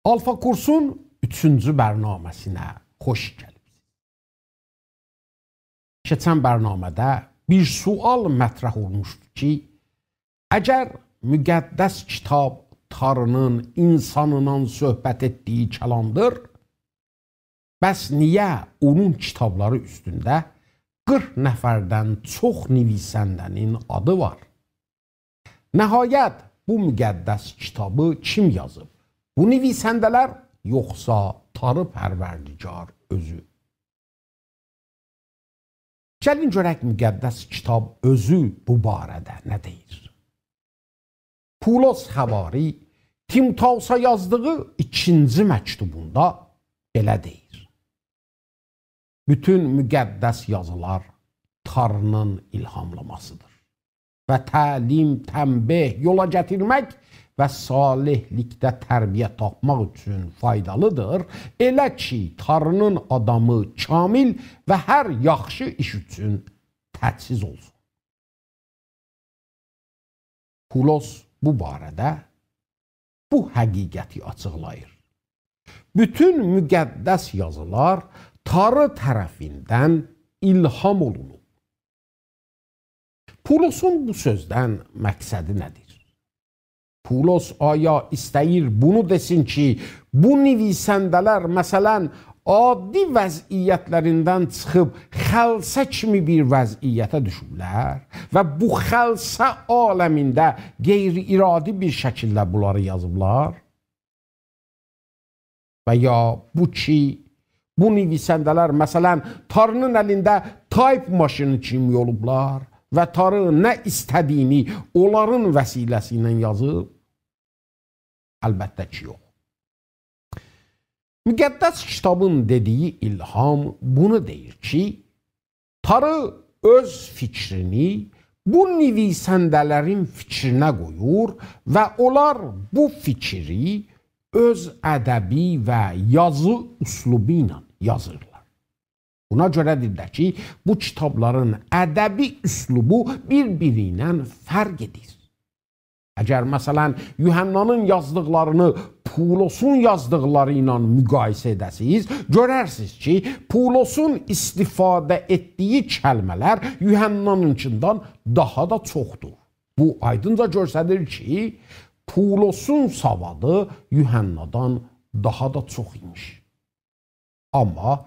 Alfa kursun 3-cü bərnaməsinə xoş gəlibsiniz. Keçən bərnamədə bir sual mətrəh olmuşdu ki, əgər müqəddəs kitab Tanrının insanla söhbət etdiyi kəlamdır, bəs niyə onun kitabları üstündə 40 nəfərdən çox nivisəndənin adı var? Nəhayət bu müqəddəs kitabı kim yazıb? Bu nivisəndələr yoxsa Tanrı pərverdigar özü? Gəlin görək müqəddəs kitab özü bu barədə nə deyir? Pulos Xəvari Timotausa yazdığı 2-ci məktubunda belə deyir. Bütün müqəddəs yazılar Tanrının ilhamlamasıdır və təlim, tənbih, yola gətirmək və salihlikdə tərbiyə tapmaq üçün faydalıdır. Elə ki, Tanrının adamı kamil və hər yaxşı iş üçün təchiz olsun. Pulos bu barədə bu həqiqəti açıqlayır. Bütün müqəddəs yazılar Tanrı tərəfindən ilham olunub. Pulosun bu sözdən məqsədi nədir? Pulos aya istəyir bunu desin ki, bu nivisəndələr məsələn adi vəziyyətlərindən çıxıb xəlsə kimi bir vəziyyətə düşüblər və bu xəlsə aləmində qeyri-iradi bir şəkildə bunları yazıblar? Və ya bu ki, bu nivisəndələr məsələn Tanrının əlində tayp maşını kimi olublar və Tanrı nə istədiyini onların vəsiləsi ilə yazıb? Əlbəttə ki, yox. Müqəddəs kitabın dediyi ilham bunu deyir ki, Tanrı öz fikrini bu nivisəndələrin fikrinə qoyur və onlar bu fikri öz ədəbi və yazı üslubu ilə yazırlar. Buna görədir də ki, bu kitabların ədəbi üslubu bir-biri ilə fərq edir. Əgər məsələn Yuhannanın yazdıqlarını Pulosun yazdıqları ilə müqayisə edəsiniz, görərsiniz ki, Pulosun istifadə etdiyi kəlmələr Yuhannanınkindən daha da çoxdur. Bu aydınca göstərir ki, Pulosun savadı Yuhannadan daha da çox imiş. Amma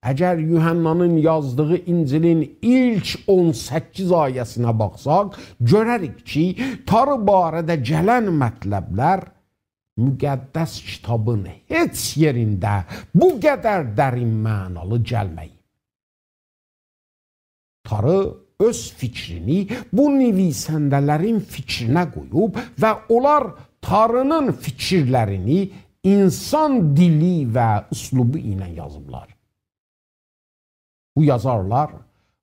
əgər Yuhannanın yazdığı İncilin ilk 18 ayəsinə baxsaq, görərik ki, Tanrı barədə gələn mətləblər müqəddəs kitabın heç yerində bu qədər dərin mənalı gəlməyib. Tanrı öz fikrini bu nivisəndələrin fikrinə qoyub və onlar Tanrının fikirlərini insan dili və üslubu ilə yazıblar. Bu yazarlar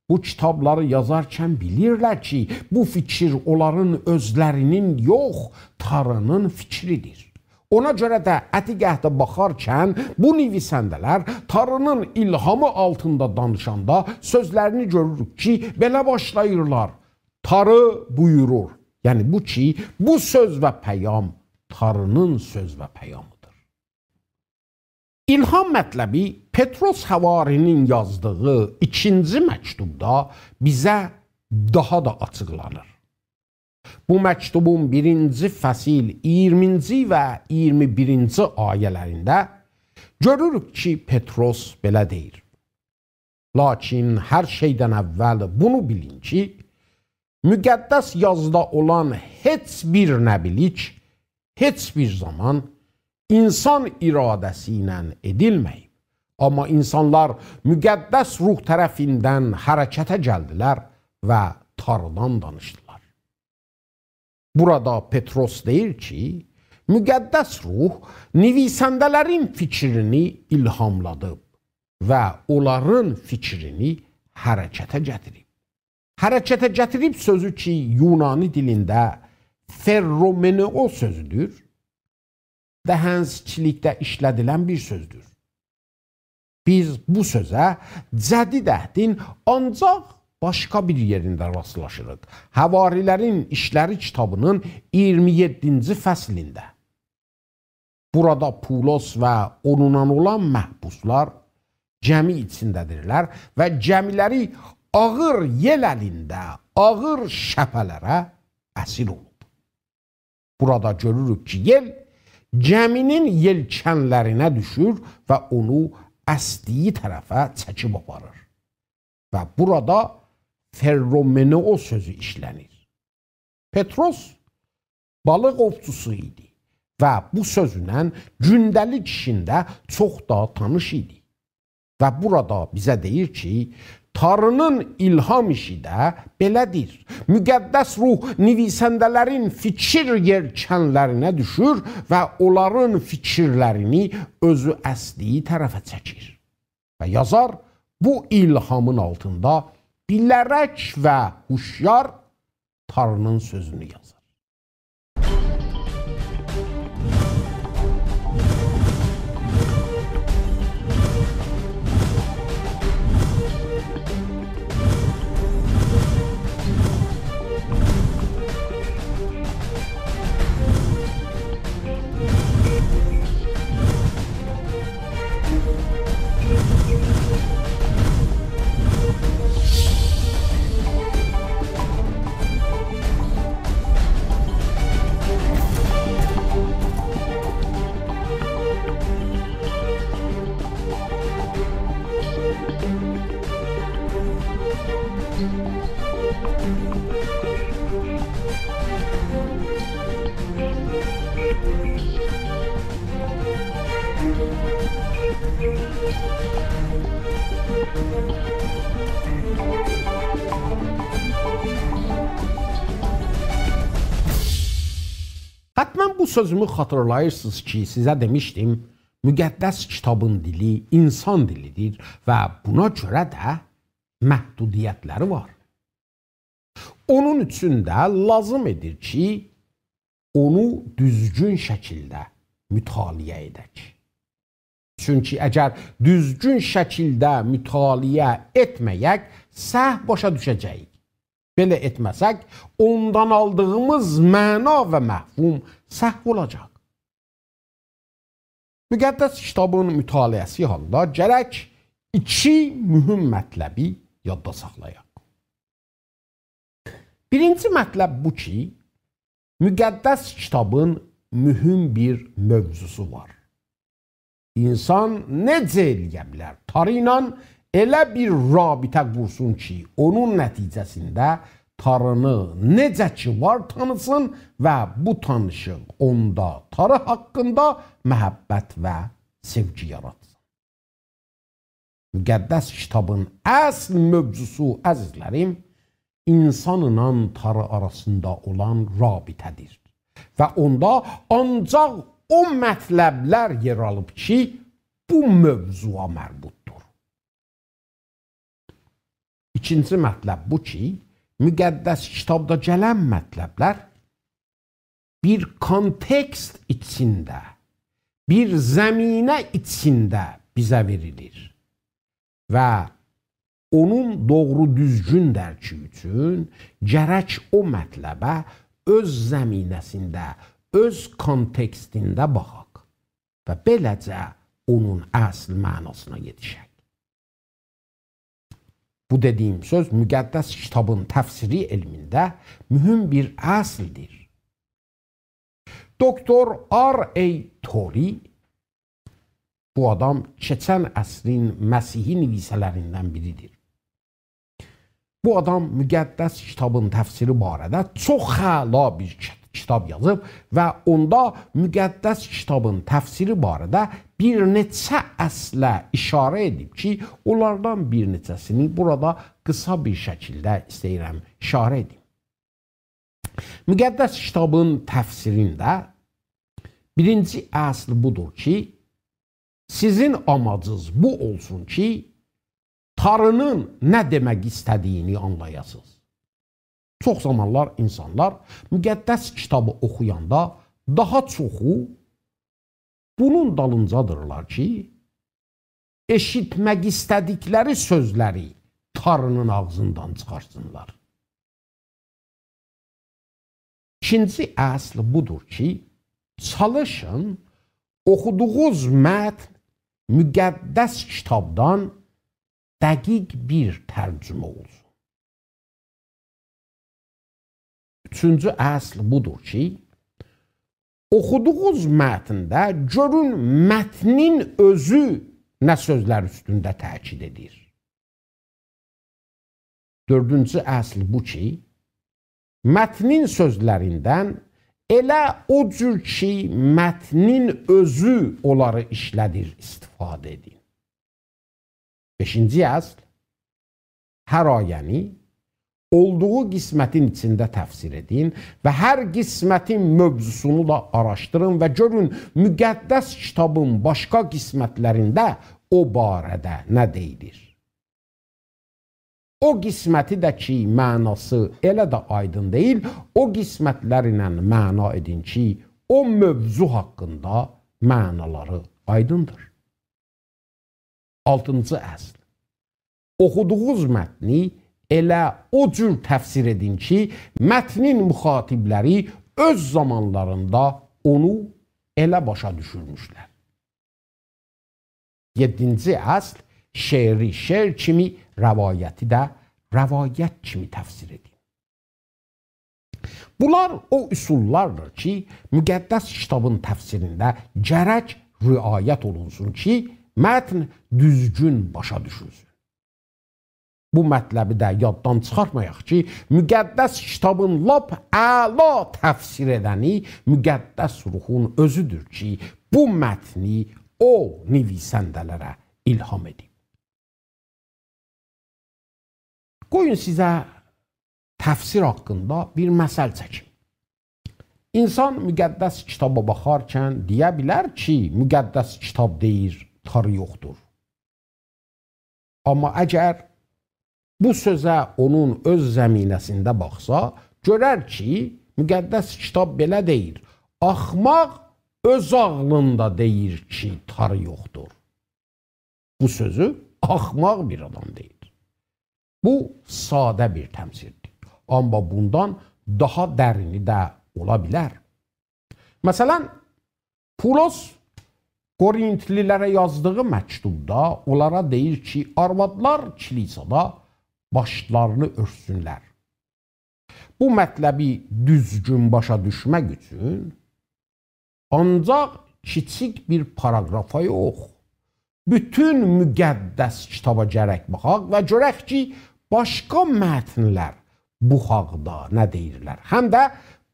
bu kitabları yazarkən bilirlər ki, bu fikir onların özlərinin yox, Tanrının fikridir. Ona görə də Ətiq Əhdə baxarkən bu nivisəndələr Tanrının ilhamı altında danışanda sözlərini görürük ki, belə başlayırlar. Tanrı buyurur. Yəni bu ki, bu söz və pəyam Tanrının söz və pəyamıdır. İlham mətləbi Petros Xəvarinin yazdığı 2-ci məktubda bizə daha da açıqlanır. Bu məktubun 1-ci fəsil 20-ci və 21-ci ayələrində görürük ki, Petros belə deyir. Lakin hər şeydən əvvəl bunu bilin ki, müqəddəs yazıda olan heç bir nəbilik, heç bir zaman insan iradəsi ilə edilməyib. Amma insanlar müqəddəs ruh tərəfindən hərəkətə gəldilər və Tanrıdan danışdılar. Burada Petros deyir ki, müqəddəs ruh nivisəndələrin fikrini ilhamladıb və onların fikrini hərəkətə gətirib. Hərəkətə gətirib sözü ki, Yunani dilində ferromeneo sözüdür, dəhənzçilikdə işlədilən bir sözdür. Biz bu sözə Cədid Əhdin ancaq başqa bir yerində rastlaşırıq. Həvarilərin İşləri kitabının 27-ci fəslində. Burada Pulos və onunla olan məhbuslar gəmi içindədirlər və gəmiləri ağır yel əlində, ağır şəpələrə əsir olub. Burada görürük ki, yel gəminin yelkənlərinə düşür və onu əsdiyi tərəfə çəkib aparır. Və burada ferromeneo sözü işlənir. Petros balıq ovçusu idi və bu sözlə gündəlik işində çox da tanış idi. Və burada bizə deyir ki, Tanrının ilham işi də belədir. Müqəddəs ruh nivisəndələrin fikir yelkənlərinə düşür və onların fikirlərini özü əsdiyi tərəfə çəkir. Və yazar bu ilhamın altında bilərək və huşyar Tanrının sözünü yazır. Hətmən bu sözümü xatırlayırsınız ki, sizə demişdim, müqəddəs kitabın dili insan dilidir və buna görə də məhdudiyyətləri var. Onun üçün də lazım edir ki, onu düzgün şəkildə mütaliə edək. Çünki əgər düzgün şəkildə mütaliə etməyək, səhv başa düşəcəyik. Belə etməsək, ondan aldığımız məna və məhfum səhv olacaq. Müqəddəs kitabın mütaliəsi halda gərək iki mühüm mətləbi yadda saxlayaq. Birinci mətləb bu ki, müqəddəs kitabın mühüm bir mövzusu var. İnsan necə eləyə bilər? Tanrı ilə elə bir rabitə qursun ki, onun nəticəsində Tanrını necə ki var tanısın və bu tanışıq onda Tanrı haqqında məhəbbət və sevgi yaratsın. Müqəddəs kitabın əsl mövzusu, əzizlərim, insanla Tanrı arasında olan rabitədir. Və onda ancaq o mətləblər yer alıb ki, bu mövzuya mərbutdur. İkinci mətləb bu ki, müqəddəs kitabda gələn mətləblər bir kontekst içində, bir zəminə içində bizə verilir. Və onun doğru düzgün dərki üçün gərək o mətləbə öz zəminəsində, öz kontekstində baxaq və beləcə onun əsl mənasına yetişək. Bu dediyim söz müqəddəs kitabın təfsiri elmində mühüm bir əsldir. Doktor R.A. Torrey, bu adam keçən əsrin Məsihi nivisələrindən biridir. Bu adam müqəddəs kitabın təfsiri barədə çox əla bir kitab yazıb və onda müqəddəs kitabın təfsiri barədə bir neçə əslə işarə edib ki, onlardan bir neçəsini burada qısa bir şəkildə istəyirəm işarə edim. Müqəddəs kitabın təfsirində birinci əsl budur ki, sizin amacınız bu olsun ki, Tanrının nə demək istədiyini anlayasınız. Çox zamanlar insanlar müqəddəs kitabı oxuyanda daha çoxu bunun dalıncadırlar ki, eşitmək istədikləri sözləri Tanrının ağzından çıxarsınlar. İkinci əsl budur ki, çalışın oxuduğunuz mətn müqəddəs kitabdan dəqiq bir tərcümə olsun. Üçüncü əsl budur ki, oxuduğunuz mətndə görün mətnin özü nə sözlər üstündə təkid edir. Dördüncü əsl bu ki, mətnin sözlərindən elə o cür ki, mətnin özü onları işlədir, istifadə edin. Beşinci əsl, hər ayəni olduğu qismətin içində təfsir edin və hər qismətin mövzusunu da araşdırın və görün müqəddəs kitabın başqa qismətlərində o barədə nə deyilir. O qisməti də ki, mənası elə də aydın deyil, o qismətlərlə məna edin ki, o mövzu haqqında mənaları aydındır. Altıncı əsl, oxuduğunuz mətni elə o cür təfsir edin ki, mətnin müxatibləri öz zamanlarında onu elə başa düşürmüşlər. Yedinci əsl, şeiri şeir kimi, rəvayəti də rəvayət kimi təfsir edin. Bunlar o üsullardır ki, müqəddəs kitabın təfsirində gərək riayət olunsun ki, mətn düzgün başa düşülsün. Bu mətləbi də yaddan çıxartmayaq ki, müqəddəs kitabın lap əla təfsir edəni müqəddəs ruhun özüdür ki, bu mətni o nivisəndələrə ilham edib. Qoyun sizə təfsir haqqında bir məsəl çəkim. İnsan müqəddəs kitaba baxarkən deyə bilər ki, müqəddəs kitab deyir, tarı yoxdur. Amma əgər bu sözə onun öz zəminəsində baxsa, görər ki, müqəddəs kitab belə deyir. Axmaq öz ağlında deyir ki, tarı yoxdur. Bu sözü axmaq bir adam deyir. Bu, sadə bir təmsildir. Amma bundan daha dərini də ola bilər. Məsələn, Pavlos Korintlilərə yazdığı məktubda onlara deyir ki, arvadlar kilisada başlarını örtsünlər. Bu mətləbi düzgün başa düşmək üçün ancaq kiçik bir paragrafa yox, bütün müqəddəs kitaba gərək baxaq və görək ki, başqa mətnlər bu haqda nə deyirlər. Həm də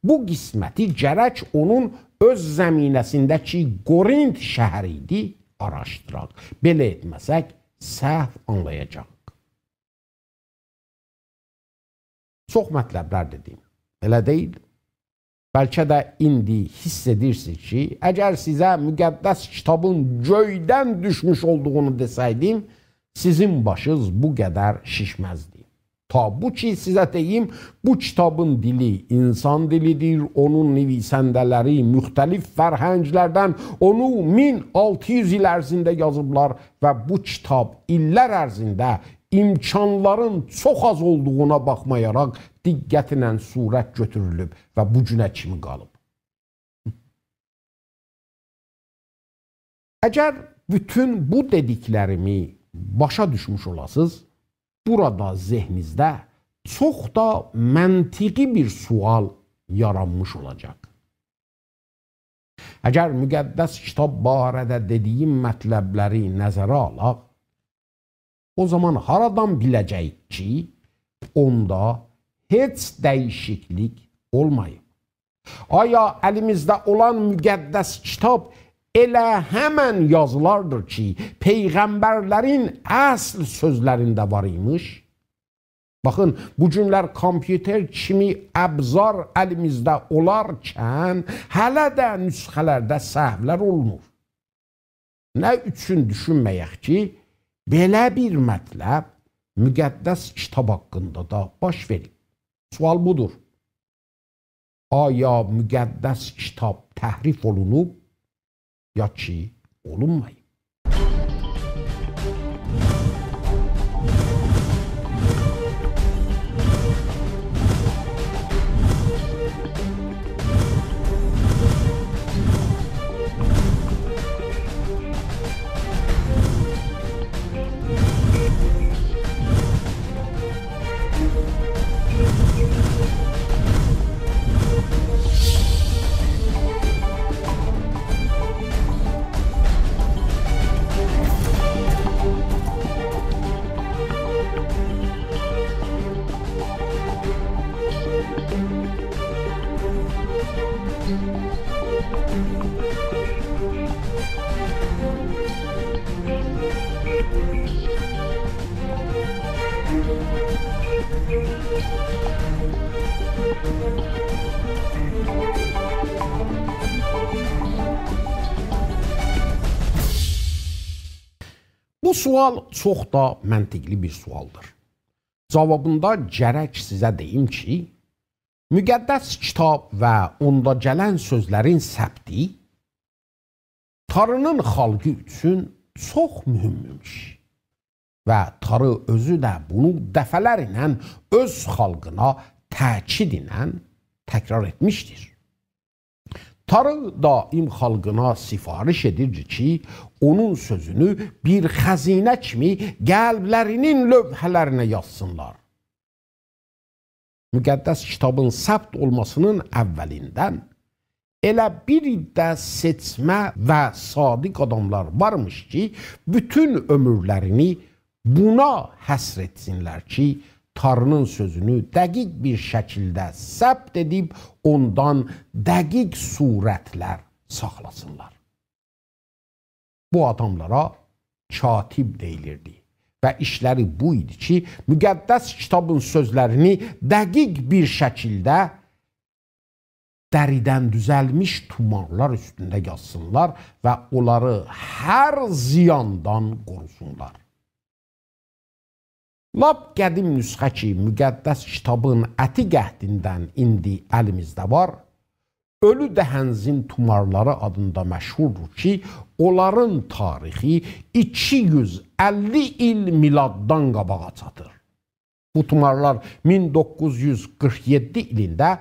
bu qisməti gərək onun öz zəminəsindəki Qorint şəhəri idi, araşdıraq. Belə etməsək, səhv anlayacaq. Çox mətləblər dedim, elə deyil. Bəlkə də indi hiss edirsiniz ki, əgər sizə müqəddəs kitabın göydən düşmüş olduğunu desəydim, sizin başınız bu qədər şişməzdi. Ta bu ki, sizə deyim, bu kitabın dili insan dilidir, onun nivisəndələri müxtəlif fərhənglərdən onu 1600 il ərzində yazıblar və bu kitab illər ərzində imkanların çox az olduğuna baxmayaraq diqqətlə surət götürülüb və bu günə kimi qalıb. Əgər bütün bu dediklərimi başa düşmüş olasınız, burada zehninizdə çox da məntiqi bir sual yaranmış olacaq. Əgər müqəddəs kitab barədə dediyim mətləbləri nəzərə alaq, o zaman haradan biləcəyik ki, onda heç dəyişiklik olmayıb. Aya əlimizdə olan müqəddəs kitab elə həmən yazılardır ki, peyğəmbərlərin əsl sözlərində var imiş. Baxın, bu günlər kompüter kimi əbzar əlimizdə olarkən, hələ də nüsxələrdə səhvlər olunur. Nə üçün düşünməyək ki, belə bir mətləb müqəddəs kitab haqqında da baş verir. Sual budur. Aya müqəddəs kitab təhrif olunub, ya ki olunmayıb? Bu sual çox da məntiqli bir sualdır. Cavabında gərək sizə deyim ki, müqəddəs kitab və onda gələn sözlərin səbti Tanrının xalqı üçün çox mühümmiş və Tanrı özü də bunu dəfələrlə öz xalqına təkid ilə təkrar etmişdir. Tanrı daim xalqına sifariş edirdi ki, onun sözünü bir xəzinə kimi qəlblərinin lövhələrinə yazsınlar. Müqəddəs kitabın səbt olmasının əvvəlindən elə bir də seçmə və sadiq adamlar varmış ki, bütün ömürlərini buna həsr etsinlər ki, Tanrının sözünü dəqiq bir şəkildə səbt edib, ondan dəqiq surətlər saxlasınlar. Bu adamlara katib deyilirdi və işləri bu idi ki, müqəddəs kitabın sözlərini dəqiq bir şəkildə dəridən düzəlmiş tumarlar üstündə yazsınlar və onları hər ziyandan qorusunlar. Lap qədim nüsxə ki, müqəddəs kitabın əti qəhdindən indi əlimizdə var, Ölü Dəhənzin tumarları adında məşhurdur ki, onların tarixi 250 il miladdan qabağa çatır. Bu tumarlar 1947 ilində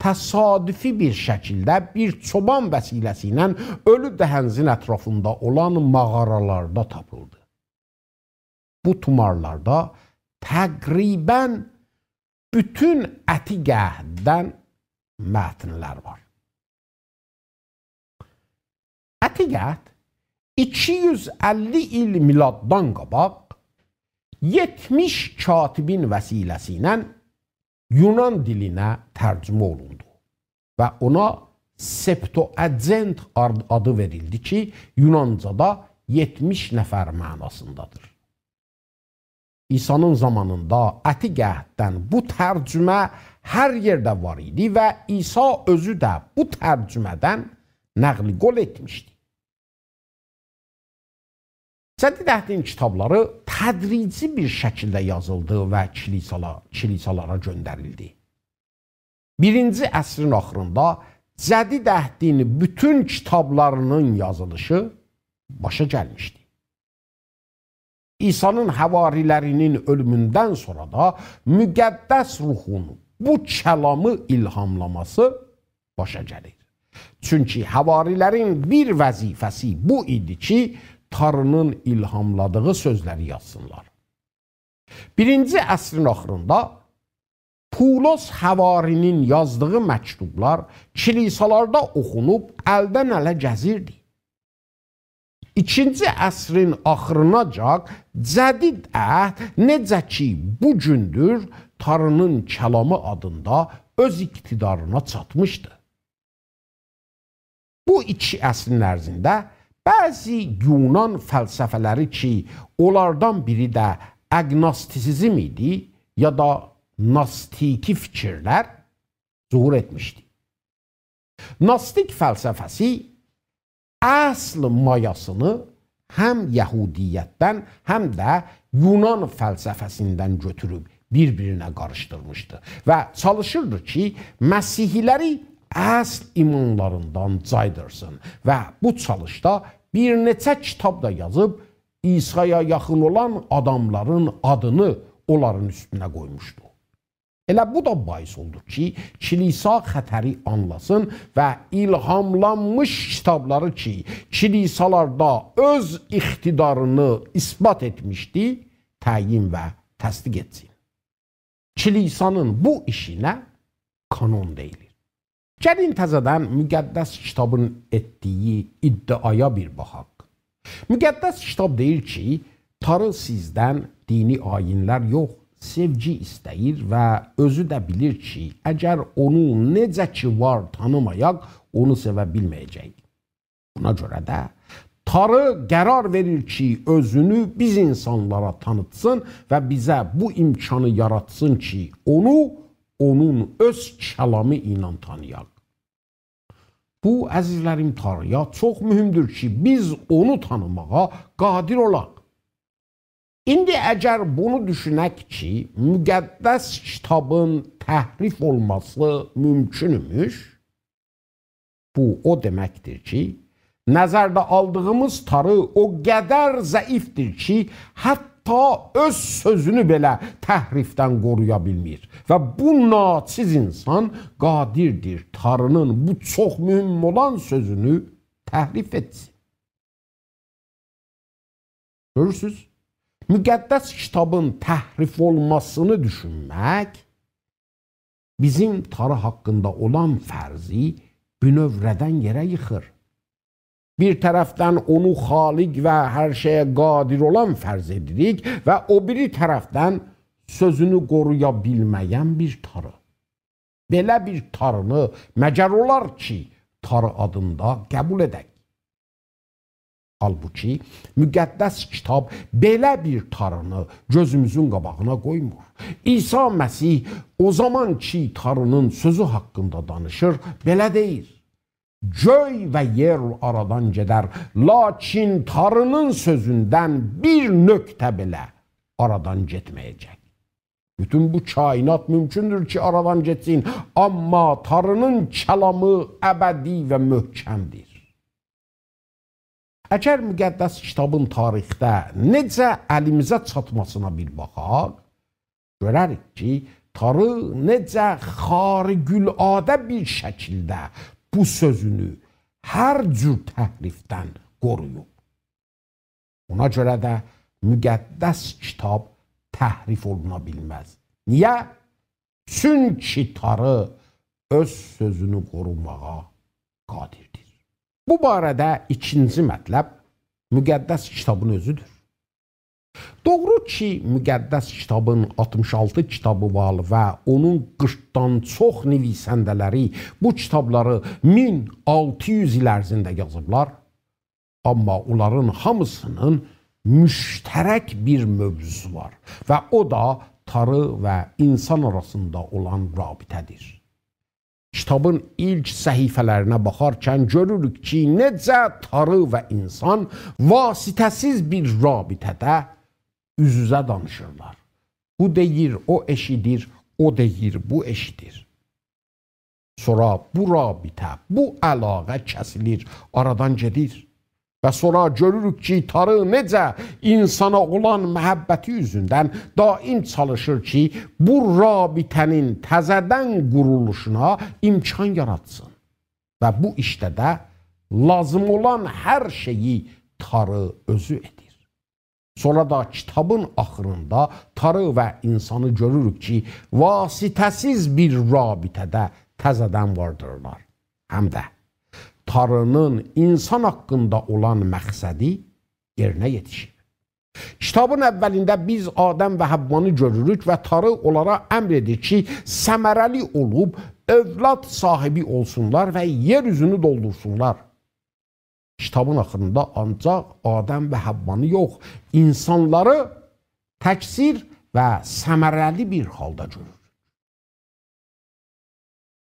təsadüfi bir şəkildə bir çoban vəsiləsi ilə Ölü Dəhənzin ətrafında olan mağaralarda tapıldı. Bu tumarlarda təqribən bütün əti qəhdən mətnlər var. Əti qəhd 250 il miladdan qabaq 70 katibin vəsiləsi ilə Yunan dilinə tərcümə olundu və ona Septuagint adı verildi ki, Yunancada 70 nəfər mənasındadır. İsa'nın zamanında əti qəhdən bu tərcümə hər yerdə var idi və İsa özü də bu tərcümədən nəqli qol etmişdi. Cədid əhdin kitabları tədrici bir şəkildə yazıldı və kilisalara göndərildi. 1-ci əsrin axırında Cədid əhdin bütün kitablarının yazılışı başa gəlmişdi. İsa'nın həvarilərinin ölümündən sonra da müqəddəs ruhun bu kəlamı ilhamlaması başa gəlir. Çünki həvarilərin bir vəzifəsi bu idi ki, Tanrının ilhamladığı sözləri yazsınlar. 1-ci əsrin axırında Pulos həvarinin yazdığı məktublar kilisalarda oxunub əldən ələ gəzirdi. 2-ci əsrin axırınacan Cədid əhd necə ki bu gündür Tanrının kəlamı adında öz iqtidarına çatmışdı. Bu 2 əsrin ərzində bəzi Yunan fəlsəfələri ki, onlardan biri də aqnostisizm idi ya da nastiki fikirlər zuhur etmişdi. Nastik fəlsəfəsi əsl mayasını həm Yahudiyyətdən, həm də Yunan fəlsəfəsindən götürüb bir-birinə qarışdırmışdı və çalışırdı ki, Məsihiləri əsl imanlarından caydırsın və bu çalışda bir neçə kitab da yazıb İsa'ya yaxın olan adamların adını onların üstünə qoymuşdu. Elə bu da bais oldu ki, kilisa xətəri anlasın və ilhamlanmış kitabları ki, kilisalarda öz iqtidarını isbat etmişdi, təyin və təsdiq etsin. Kilisanın bu işinə kanon deyilir. Gəlin təzədən müqəddəs kitabın etdiyi iddiaya bir baxaq. Müqəddəs kitab deyir ki, Tanrı sizdən dini ayinlər yox, sevgi istəyir və özü də bilir ki, əgər onu necə ki var tanımayaq, onu sevə bilməyəcək. Buna görə də Tanrı qərar verir ki, özünü biz insanlara tanıtsın və bizə bu imkanı yaratsın ki, onun öz kəlamı ilə tanıyaq. Bu, əzizlərim, Tanrıya çox mühümdür ki, biz onu tanımağa qadir olaq. İndi əgər bunu düşünək ki, müqəddəs kitabın təhrif olması mümkünmüş, bu o deməkdir ki, nəzərdə aldığımız Tanrı o qədər zəifdir ki, hətta öz sözünü belə təhrifdən qoruya bilmir. Və bu naçiz insan qadirdir Tanrının bu çox mühüm olan sözünü təhrif etsin. Görürsünüz? Müqəddəs kitabın təhrif olmasını düşünmək bizim Tanrı haqqında olan fərzi bünövrədən yerə yıxır. Bir tərəfdən onu xaliq və hər şeyə qadir olan fərz edirik və o biri tərəfdən sözünü qoruya bilməyən bir Tanrı. Belə bir Tanrını məgər olar ki, Tanrı adında qəbul edək. Halbuki, müqəddəs kitab belə bir Tanrını gözümüzün qabağına qoymur. İsa Məsih o zaman ki, Tanrının sözü haqqında danışır, belə deyir. Göy və yer aradan gedər, lakin Tanrının sözündən bir nöqtə belə aradan getməyəcək. Bütün bu kainat mümkündür ki, aradan getsin, amma Tanrının kəlamı əbədi və möhkəmdir. Əgər müqəddəs kitabın tarixdə necə əlimizə çatmasına bir baxaq, görərik ki, Tanrı necə xariqüladə bir şəkildə bu sözünü hər cür təhrifdən qoruyub. Ona görə də müqəddəs kitab təhrif oluna bilməz. Niyə? Çünki Tanrı öz sözünü qorumağa qadirdir. Bu barədə ikinci mətləb müqəddəs kitabın özüdür. Doğru ki, müqəddəs kitabın 66 kitabı var və onun 40-dan çox nivisəndələri bu kitabları 1600 il ərzində yazıblar. Amma onların hamısının müştərək bir mövzusu var və o da Tanrı və insan arasında olan rabitədir. Kitabın ilk səhifələrinə baxarkən görürük ki, necə Tanrı və insan vasitəsiz bir rabitədə üz-üzə danışırlar. Bu deyir, o eşidir, o deyir, bu eşidir. Sonra bu rabitə, bu əlaqə kəsilir, aradan gedir. Və sonra görürük ki, Tanrı necə insana olan məhəbbəti üzündən daim çalışır ki, bu rabitənin təzədən quruluşuna imkan yaratsın. Və bu işdə də lazım olan hər şeyi Tanrı özü edir. Sonra da kitabın axırında Tanrı və insanı görürük ki, vasitəsiz bir rabitədə təzədən vardırlar. Həm də Tanrının insan haqqında olan məqsədi yerinə yetişir. Kitabın əvvəlində biz Adəm və Həvvanı görürük və Tanrı onlara əmr edir ki, səmərəli olub, övlad sahibi olsunlar və yer üzünü doldursunlar. Kitabın axırında ancaq Adəm və Həvvanı yox, insanları təksir və səmərəli bir halda görür.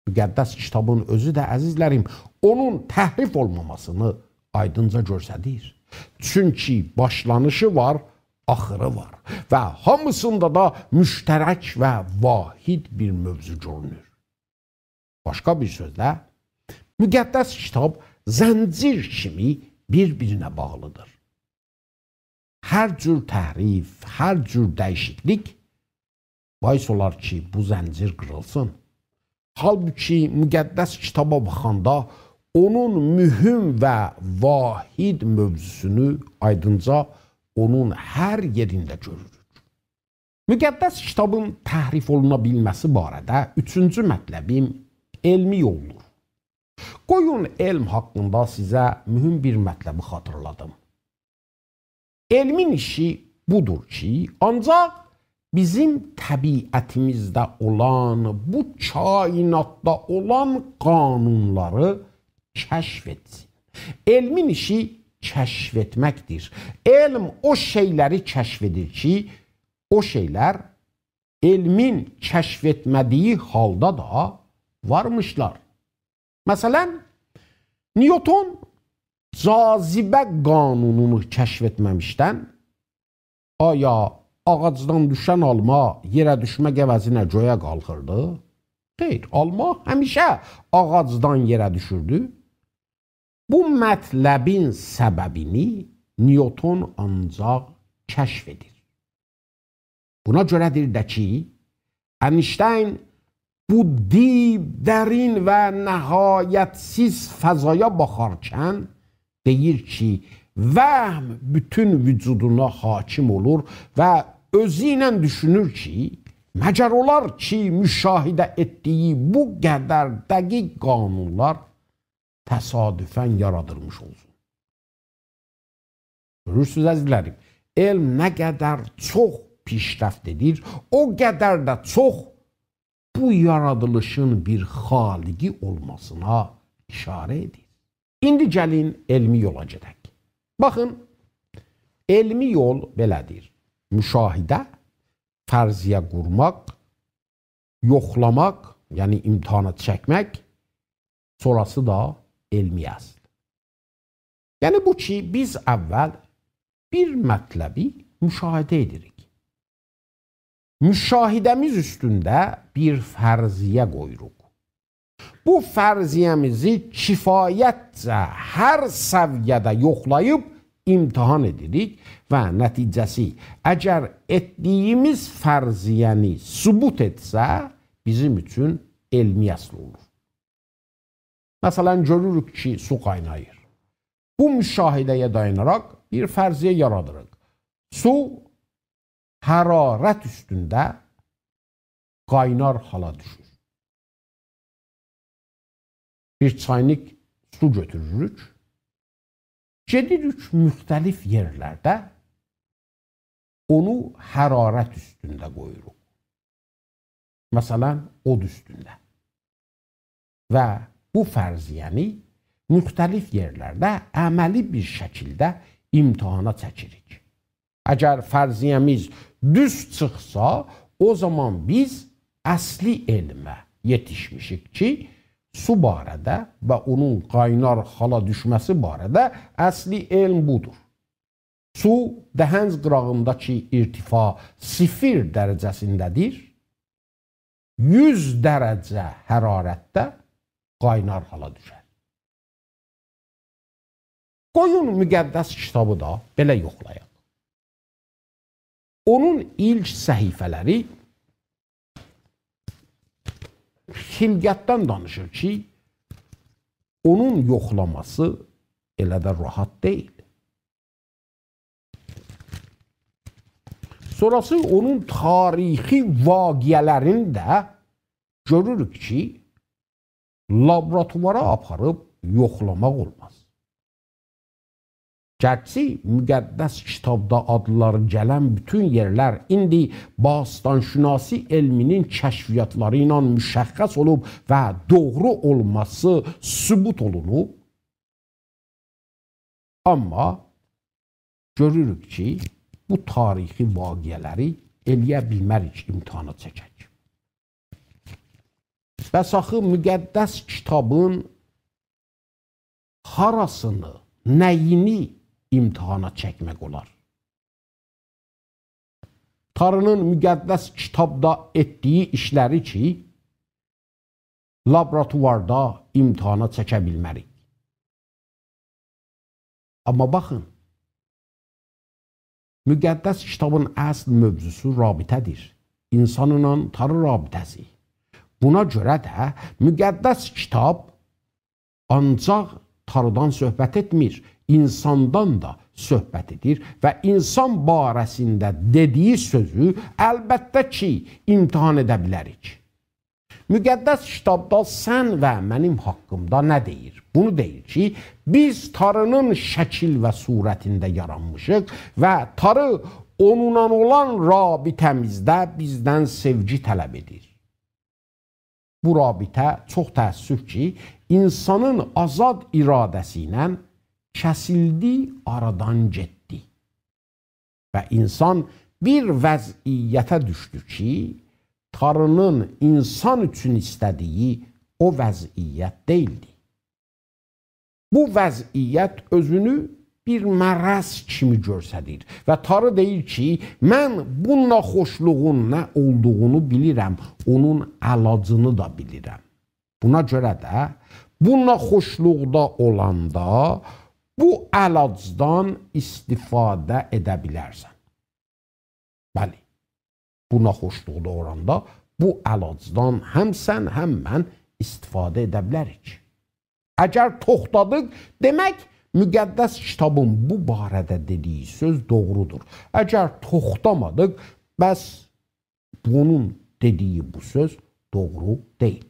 Müqəddəs kitabın özü də, əzizlərim, onun təhrif olmamasını aydınca göstərir. Çünki başlanışı var, axırı var və hamısında da müştərək və vahid bir mövzu görünür. Başqa bir sözlə, müqəddəs kitab zəncir kimi bir-birinə bağlıdır. Hər cür təhrif, hər cür dəyişiklik bais olar ki, bu zəncir qırılsın. Halbuki müqəddəs kitaba baxanda onun mühüm və vahid mövzusunu aydınca onun hər yerində görürük. Müqəddəs kitabın təhrif oluna bilməsi barədə üçüncü mətləbim elmi yoldur. Qoyun elm haqqında sizə mühüm bir mətləbi xatırladım. Elmin işi budur ki, ancaq bizim təbiətimizdə olan, bu kainatda olan qanunları kəşf etsin. Elmin işi kəşf etməkdir. Elm o şeyləri kəşf edir ki, o şeylər elmin kəşf etmədiyi halda da varmışlar. Məsələn, Newton cazibə qanununu kəşf etməmişdən aya ağacdan düşən alma yerə düşmək əvəzinə göyə qalxırdı? Xeyr, alma həmişə ağacdan yerə düşürdü. Bu mətləbin səbəbini Newton ancaq kəşf edir. Buna görədir də ki, Einstein bu dib, dərin və nəhayətsiz fəzaya baxarkən deyir ki, vəhm bütün vücuduna hakim olur və özü ilə düşünür ki, məgər olar ki, müşahidə etdiyi bu qədər dəqiq qanunlar təsadüfən yaradılmış olsun. Görürsünüz əzizlərim, elm nə qədər çox pişrəft edir, o qədər də çox bu yaradılışın bir xaliqi olmasına işarə edir. İndi gəlin elmi yola gedək. Baxın, elmi yol belədir. Müşahidə, fərziyyə qurmaq, yoxlamaq, yəni imtihana çəkmək, sonrası da elmi əsl. Yəni bu ki, biz əvvəl bir mətləbi müşahidə edirik. Müşahidəmiz üstündə bir fərziyyə qoyuruq. Bu fərziyyəmizi kifayətcə hər səviyyədə yoxlayıb imtihan edirik və nəticəsi əgər etdiyimiz fərziyyəni sübut etsə, bizim üçün elmi əsl olur. Məsələn, görürük ki, su qaynayır. Bu müşahidəyə dayanaraq bir fərziyyə yaradırıq. Su hərarət üstündə qaynar hala düşür. Bir çaynik su götürürük, gedirik müxtəlif yerlərdə onu hərarət üstündə qoyuruq. Məsələn, od üstündə. Və bu fərziyyəni müxtəlif yerlərdə əməli bir şəkildə imtihana çəkirik. Əgər fərziyyəmiz düz çıxsa, o zaman biz əsli elmə yetişmişik ki, su barədə və onun qaynar hala düşməsi barədə əsli elm budur. Su dəhənc qırağındakı irtifa 0 dərəcəsindədir. 100 dərəcə hərarətdə qaynar hala düşər. Qoyun müqəddəs kitabı da belə yoxlayaq. Onun ilk səhifələri xilqətdən danışır ki, onun yoxlaması elə də rahat deyil. Sonrası onun tarixi vaqiələrində görürük ki, laboratuvara aparıb yoxlamaq olmaz. Gərçi müqəddəs kitabda adları gələn bütün yerlər indi bastanşünasi elminin kəşfiyyatları ilə müşəxəs olub və doğru olması sübut olunub. Amma görürük ki, bu tarixi vaqiələri eləyə bilmərik imtihana çəkək. Bəs axı müqəddəs kitabın harasını, nəyini imtihana çəkmək olar? Tanrının müqəddəs kitabda etdiyi işləri ki, laboratuvarda imtihana çəkə bilmərik. Amma baxın, müqəddəs kitabın əsl mövzusu rabitədir. İnsanla Tanrı rabitəsi. Buna görə də müqəddəs kitab ancaq Tanrıdan söhbət etmir, insandan da söhbət edir və insan barəsində dediyi sözü əlbəttə ki, imtihan edə bilərik. Müqəddəs kitabda sən və mənim haqqımda nə deyir? Bunu deyir ki, biz Tanrının şəkil və surətində yaranmışıq və Tanrı onunla olan rabitəmizdə bizdən sevgi tələb edir. Bu rabitə çox təəssüf ki, insanın azad iradəsi ilə kəsildi, aradan getdi. Və insan bir vəziyyətə düşdü ki, Tanrının insan üçün istədiyi o vəziyyət deyildi. Bu vəziyyət özünü bir mərəz kimi göstərir və Tanrı deyir ki, mən bu naxoşluğun nə olduğunu bilirəm, onun əlacını da bilirəm. Buna görə də bu naxoşluqda olanda bu əlacdan istifadə edə bilərsən. Bəli, bu naxoşluqda olanda bu əlacdan həm sən, həm mən istifadə edə bilərik. Əgər toxtadıq, demək, müqəddəs kitabın bu barədə dediyi söz doğrudur. Əgər toxtamadıq, bəs bunun dediyi bu söz doğru deyil.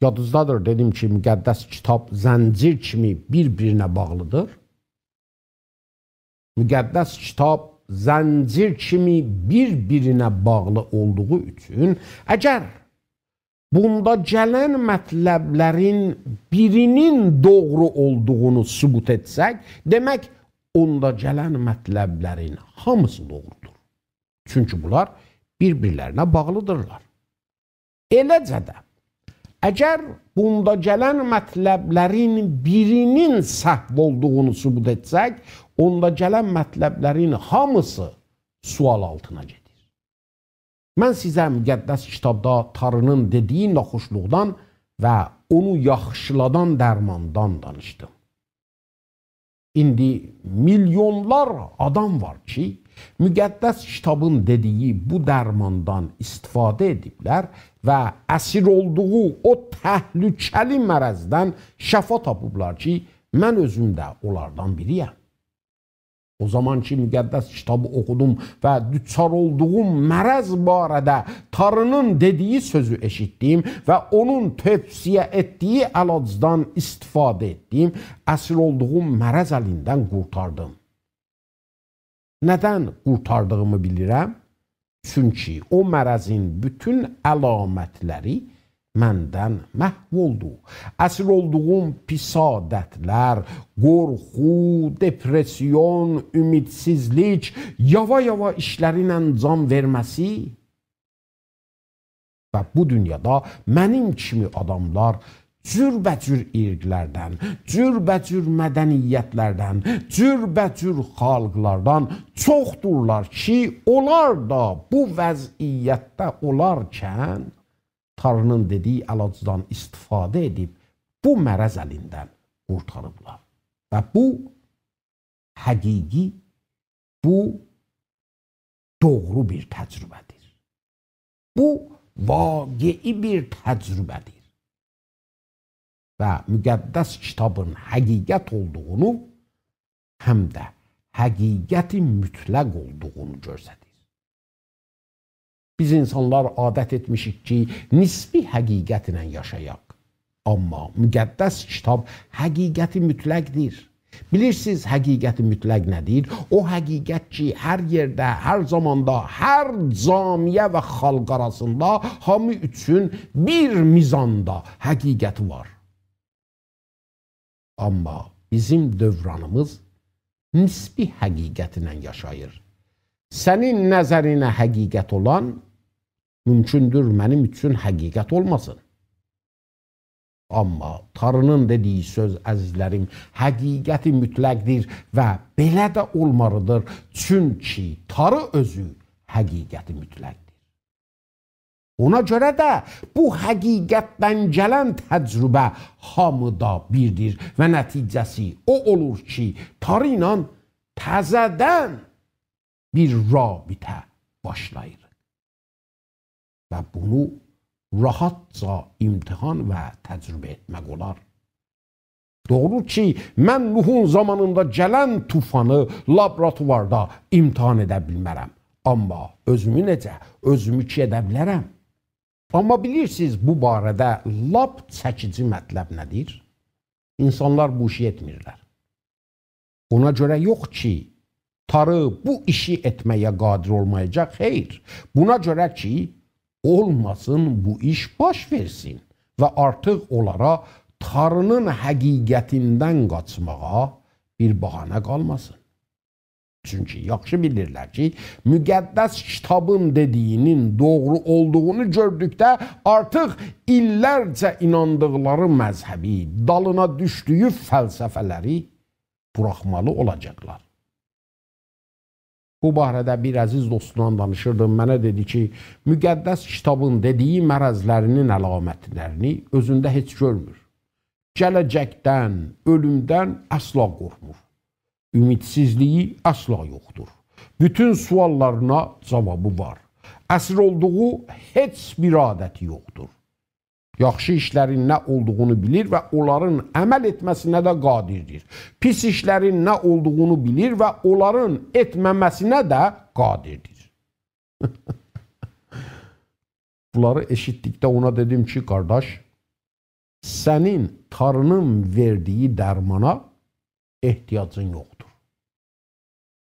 Yadınızdadır, dedim ki, müqəddəs kitab zəncir kimi bir-birinə bağlıdır. Müqəddəs kitab zəncir kimi bir-birinə bağlı olduğu üçün, əgər bunda gələn mətləblərin birinin doğru olduğunu sübut etsək, demək, onda gələn mətləblərin hamısı doğrudur. Çünki bunlar bir-birlərinə bağlıdırlar. Eləcə də, əgər bunda gələn mətləblərin birinin səhv olduğunu sübut etsək, onda gələn mətləblərin hamısı sual altına gedir. Mən sizə müqəddəs kitabda Tanrının dediyi naxoşluqdan və onu yaxşıladan dərmandan danışdım. İndi milyonlar adam var ki, müqəddəs kitabın dediyi bu dərmandan istifadə ediblər və əsir olduğu o təhlükəli mərəzdən şəfa tapıblar ki, mən özüm də onlardan biriyəm. O zaman ki, müqəddəs kitabı oxudum və düçar olduğum mərəz barədə Tanrının dediyi sözü eşitdim və onun tövsiyə etdiyi əlacdan istifadə etdim, əsir olduğum mərəz əlindən qurtardım. Nədən qurtardığımı bilirəm? Çünki o mərəzin bütün əlamətləri məndən məhv oldu. Əsir olduğum pis adətlər, qorxu, depresyon, ümidsizlik, yava-yava işlərin əncam verməsi və bu dünyada mənim kimi adamlar cürbəcür irqlərdən, cürbəcür mədəniyyətlərdən, cürbəcür xalqlardan çoxdurlar ki, onlar da bu vəziyyətdə olarkən Tanrının dediyi əlacdan istifadə edib bu mərəz əlindən qurtarıblar. Və bu həqiqi, bu doğru bir təcrübədir. Bu vaqei bir təcrübədir. Və müqəddəs kitabın həqiqət olduğunu, həm də həqiqəti mütləq olduğunu göstərir. Biz insanlar adət etmişik ki, nisbi həqiqət ilə yaşayaq. Amma müqəddəs kitab həqiqəti mütləqdir. Bilirsiniz, həqiqəti mütləq nədir? O həqiqət ki, hər yerdə, hər zamanda, hər camiyə və xalq arasında hamı üçün bir mizanda həqiqəti var. Amma bizim dövranımız nisbi həqiqət ilə yaşayır. Sənin nəzərinə həqiqət olan, mümkündür mənim üçün həqiqət olmasın. Amma Tanrının dediyi söz, əzizlərim, həqiqəti mütləqdir və belə də olmalıdır. Çünki Tanrı özü həqiqəti mütləqdir. Ona görə də bu həqiqətdən gələn təcrübə hamıda birdir və nəticəsi o olur ki, Tanrı ilə təzədən bir rabitə başlayır. Və bunu rahatca imtihan və təcrübə etmək olar. Doğru ki, mən Nuhun zamanında gələn tufanı laboratuvarda imtihan edə bilmərəm. Amma özümü necə? Özümü ki edə bilərəm. Amma bilirsiniz, bu barədə lap çəkici mətləb nədir? İnsanlar bu işi etmirlər. Ona görə yox ki, Tanrı bu işi etməyə qadir olmayacaq. Xeyr, buna görə ki, olmasın bu iş baş versin və artıq onlara Tanrının həqiqətindən qaçmağa bir bəhanə qalmasın. Çünki yaxşı bilirlər ki, müqəddəs kitabın dediyinin doğru olduğunu gördükdə artıq illərcə inandıqları məzhəbi, dalına düşdüyü fəlsəfələri buraxmalı olacaqlar. Bu barədə bir əziz dostundan danışırdım. Mənə dedi ki, müqəddəs kitabın dediyi mərəzlərinin əlamətlərini özündə heç görmür. Gələcəkdən, ölümdən əsla qorxmur. Ümidsizliyi əsla yoxdur. Bütün suallarına cavabı var. Əsir olduğu heç bir adəti yoxdur. Yaxşı işlərin nə olduğunu bilir və onların əməl etməsinə də qadirdir. Pis işlərin nə olduğunu bilir və onların etməməsinə də qadirdir. Bunları eşitdikdə ona dedim ki, qardaş, sənin Tanrının verdiyi dərmana ehtiyacın yoxdur.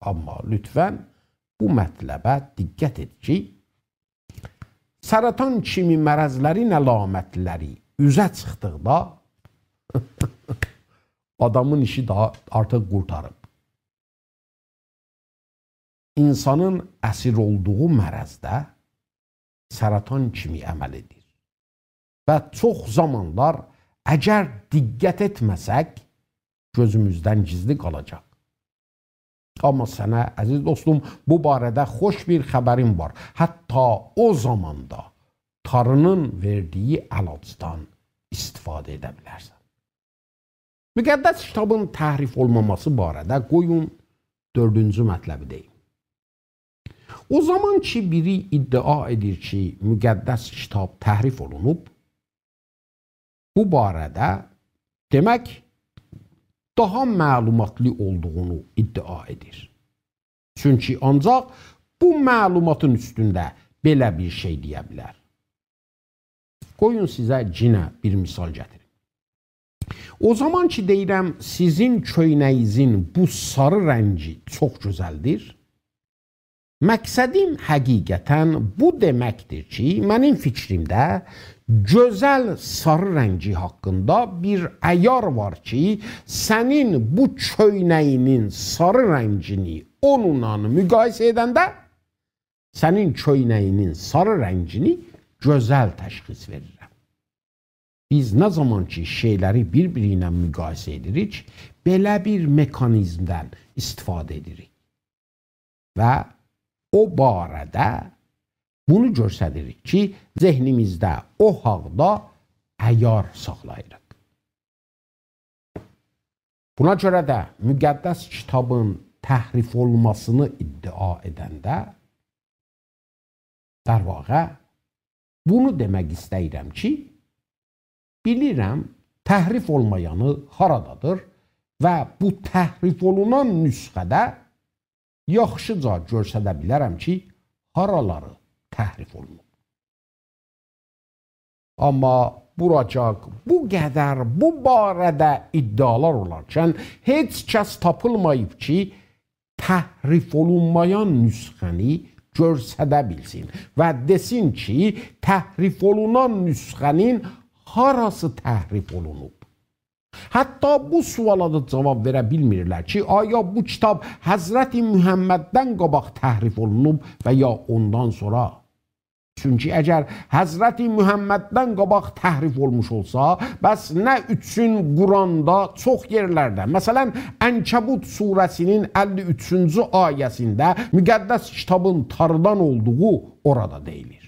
Amma lütfən bu mətləbə diqqət et ki, səratan kimi mərəzlərin əlamətləri üzə çıxdıqda adamın işi daha artıq qurtarıb. İnsanın əsir olduğu mərəzdə səratan kimi əməl edir. Və çox zamanlar əgər diqqət etməsək, gözümüzdən gizli qalacaq. Amma sənə, əziz dostum, bu barədə xoş bir xəbərim var. Hətta o zamanda Tanrının verdiyi əlacdan istifadə edə bilərsən. Müqəddəs kitabın təhrif olmaması barədə qoyun 4-cü mətləbi deyim. O zaman ki, biri iddia edir ki, müqəddəs kitab təhrif olunub, bu barədə demək, daha məlumatlı olduğunu iddia edir. Çünki ancaq bu məlumatın üstündə belə bir şey deyə bilər. Qoyun sizə cinə bir misal gətirim. O zaman ki deyirəm, sizin köynəyinizin bu sarı rəngi çox gözəldir, məqsədim həqiqətən bu deməkdir ki, mənim fikrimdə gözəl sarı rəngi haqqında bir əyar var ki, sənin bu köynəyinin sarı rəngini onunla müqayisə edəndə, sənin köynəyinin sarı rəngini gözəl təşxis verirəm. Biz nə zaman ki şeyləri bir-biri ilə müqayisə edirik, belə bir mekanizmdən istifadə edirik. Və o barədə bunu göstəririk ki, zehnimizdə o haqda əyar saxlayırıq. Buna görə də müqəddəs kitabın təhrif olmasını iddia edəndə, dar vaqa, bunu demək istəyirəm ki, bilirəm təhrif olmayanı haradadır və bu təhrif olunan nüsxədə yaxşıca görsədə bilərəm ki, haraları təhrif olunub. Amma buracaq bu qədər bu barədə iddialar olarkən heç kəs tapılmayıb ki, təhrif olunmayan nüsxəni görsədə bilsin və desin ki, təhrif olunan nüsxənin harası təhrif olunub. Hətta bu suala da cavab verə bilmirlər ki, aya bu kitab Həzrəti Mühəmməddən qabaq təhrif olunub və ya ondan sonra. Çünki əgər Həzrəti Mühəmməddən qabaq təhrif olmuş olsa, bəs nə üçün Quranda çox yerlərdə, məsələn, Ənkəbut surəsinin 53-cü ayəsində müqəddəs kitabın Tanrıdan olduğu orada deyilir.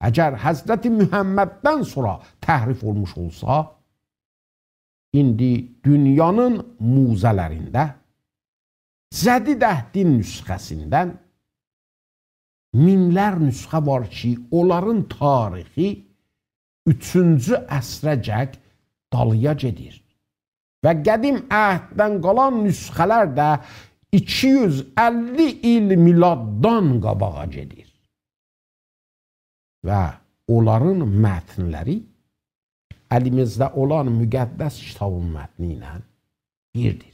Əgər Həzrəti Mühəmməddən sonra təhrif olmuş olsa, indi dünyanın muzələrində, Cədid Əhdin nüsxəsindən minlər nüsxə var ki, onların tarixi 3-cü əsrəcək dalıya gedir. Və qədim əhddən qalan nüsxələr də 250 il miladdan qabağa gedir. Və onların mətnləri əlimizdə olan müqəddəs kitabın mətni ilə birdir.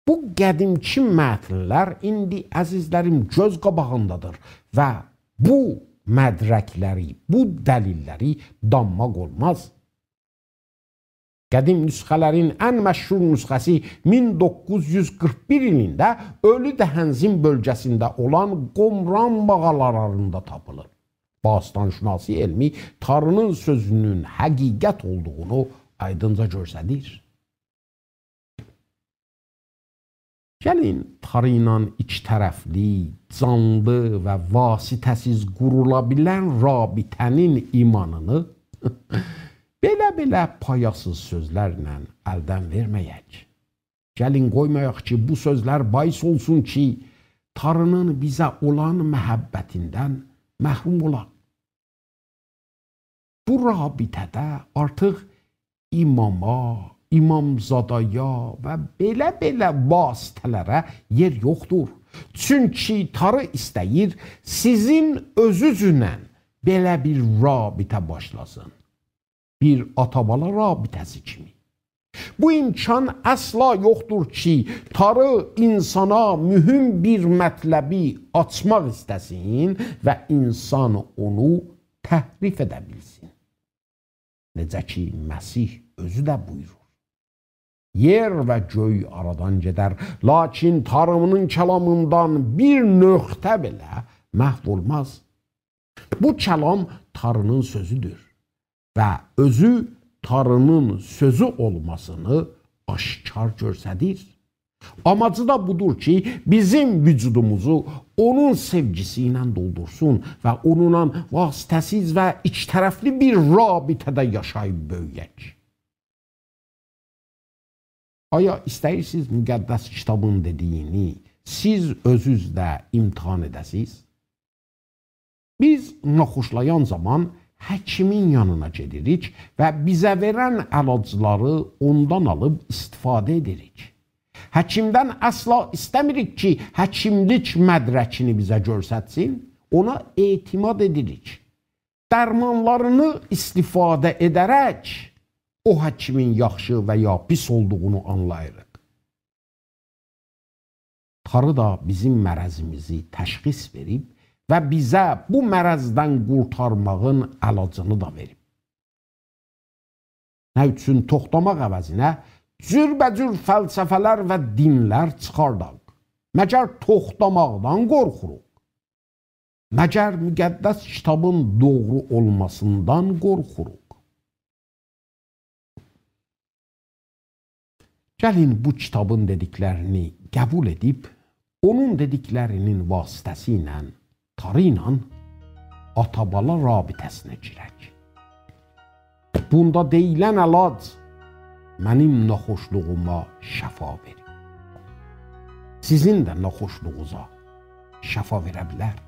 Bu qədimki mətnlər indi əzizlərim göz qabağındadır və bu mədrəkləri, bu dəlilləri danmaq olmaz. Qədim nüsxələrin ən məşhur nüsxəsi 1941 ilində Ölü Dəhənzin bölgəsində olan Qomran mağaralarında tapılır. Bastanşünasi elmi Tanrının sözünün həqiqət olduğunu aydınca göstərir. Gəlin, Tanrı ilə ikitərəfli, canlı və vasitəsiz qurula bilən rabitənin imanını belə payasız sözlərlə əldən verməyək. Gəlin, qoymayaq ki, bu sözlər bais olsun ki, Tanrının bizə olan məhəbbətindən məhrum olaq. Bu rabitədə artıq imama, imamzadaya və belə vasitələrə yer yoxdur. Çünki Tanrı istəyir sizin özünüzlə belə bir rabitə başlasın. Bir ata-bala rabitəsi kimi. Bu imkan əsla yoxdur ki, Tanrı insana mühüm bir mətləbi açmaq istəsin və insan onu təhrif edə bilsin. Necə ki, Məsih özü də buyurur. Yer və göy aradan gedər, lakin Tanrının kəlamından bir nöqtə belə məhv olmaz. Bu kəlam Tanrının sözüdür və özü Tanrının sözü olmasını aşkar göstərir. Amacı da budur ki, bizim vücudumuzu onun sevgisi ilə doldursun və onunla vasitəsiz və ikitərəfli bir rabitədə yaşayıb böyüyək. Aya istəyirsiniz müqəddəs kitabın dediyini siz özünüz də imtihan edəsiniz? Biz naxoşlayan zaman həkimin yanına gedirik və bizə verən əlacları ondan alıb istifadə edirik. Həkimdən əsla istəmirik ki, həkimlik mədrəkini bizə göstərsin, ona etimad edirik. Dərmanlarını istifadə edərək o həkimin yaxşı və ya pis olduğunu anlayırıq. Tanrı da bizim mərəzimizi təşxis verib və bizə bu mərəzdən qurtarmağın əlacını da verib. Nə üçün toxtamaq əvəzinə cürbəcür fəlsəfələr və dinlər çıxardaq. Məgər toxtamaqdan qorxuruq. Məgər müqəddəs kitabın doğru olmasından qorxuruq. Gəlin bu kitabın dediklərini qəbul edib, onun dediklərinin vasitəsi ilə, Tanrı ilə ata-bala rabitəsinə girək. Bunda deyilən əlac mənim naxoşluğuma şəfa verir. Sizin də naxoşluğunuza şəfa verə bilər.